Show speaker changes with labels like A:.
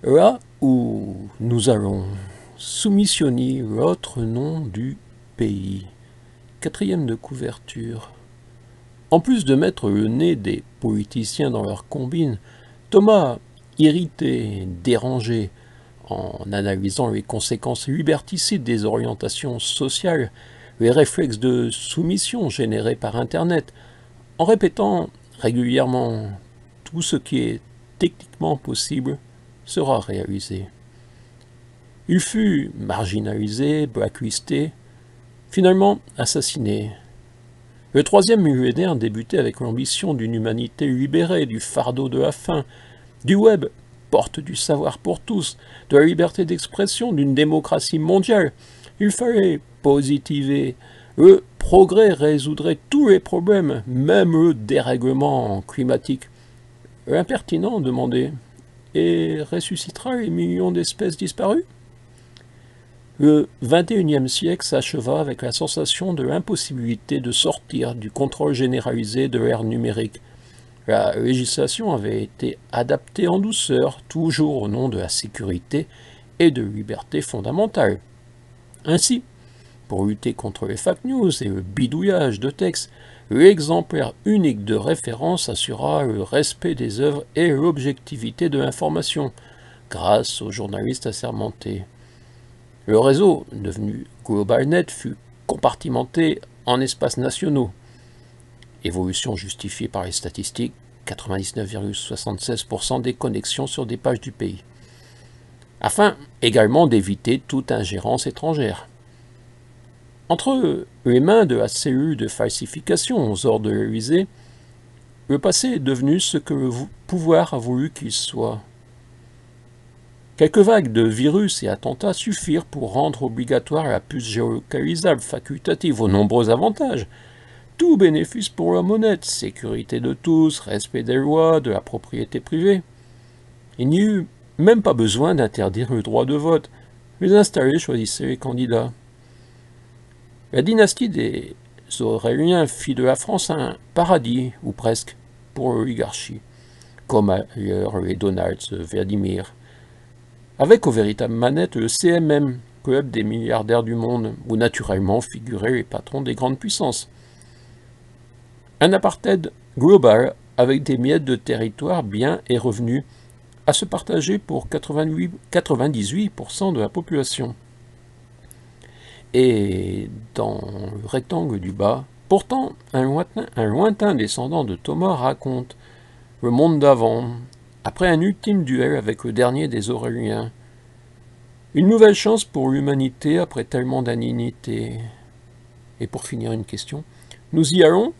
A: Là où nous allons soumissionner l'autre nom du pays. Quatrième de couverture. En plus de mettre le nez des politiciens dans leurs combines, Thomas, irrité, dérangé, en analysant les conséquences liberticides des orientations sociales, les réflexes de soumission générés par Internet, en répétant régulièrement tout ce qui est techniquement possible, sera réalisé. Il fut marginalisé, blacklisté, finalement assassiné. Le troisième millénaire débutait avec l'ambition d'une humanité libérée du fardeau de la faim, du web, porte du savoir pour tous, de la liberté d'expression, d'une démocratie mondiale. Il fallait positiver. Le progrès résoudrait tous les problèmes, même le dérèglement climatique. L'impertinent demandait « Et ressuscitera les millions d'espèces disparues ?» Le XXIe siècle s'acheva avec la sensation de l'impossibilité de sortir du contrôle généralisé de l'ère numérique. La législation avait été adaptée en douceur, toujours au nom de la sécurité et de liberté fondamentale. Ainsi, pour lutter contre les fake news et le bidouillage de textes, l'exemplaire unique de référence assura le respect des œuvres et l'objectivité de l'information, grâce aux journalistes assermentés. Le réseau, devenu GlobalNet, fut compartimenté en espaces nationaux. Évolution justifiée par les statistiques, 99,76% des connexions sur des pages du pays. Afin également d'éviter toute ingérence étrangère. Entre les mains de la cellule de falsification aux ordres de l'Élysée, le passé est devenu ce que le pouvoir a voulu qu'il soit. Quelques vagues de virus et attentats suffirent pour rendre obligatoire la puce géolocalisable facultative aux nombreux avantages. Tout bénéfice pour l'homme honnête, sécurité de tous, respect des lois, de la propriété privée. Il n'y eut même pas besoin d'interdire le droit de vote. Les installés choisissaient les candidats. La dynastie des Auréliens fit de la France un paradis, ou presque, pour l'oligarchie, comme ailleurs les Donalds, Vladimir, avec aux véritables manettes le CMM, club des milliardaires du monde, où naturellement figuraient les patrons des grandes puissances. Un apartheid global avec des miettes de territoire bien et revenus à se partager pour 98% de la population. Et dans le rectangle du bas, pourtant un lointain descendant de Thomas raconte le monde d'avant, après un ultime duel avec le dernier des Auréliens. Une nouvelle chance pour l'humanité après tellement d'indignité. Et pour finir, une question. Nous y allons ?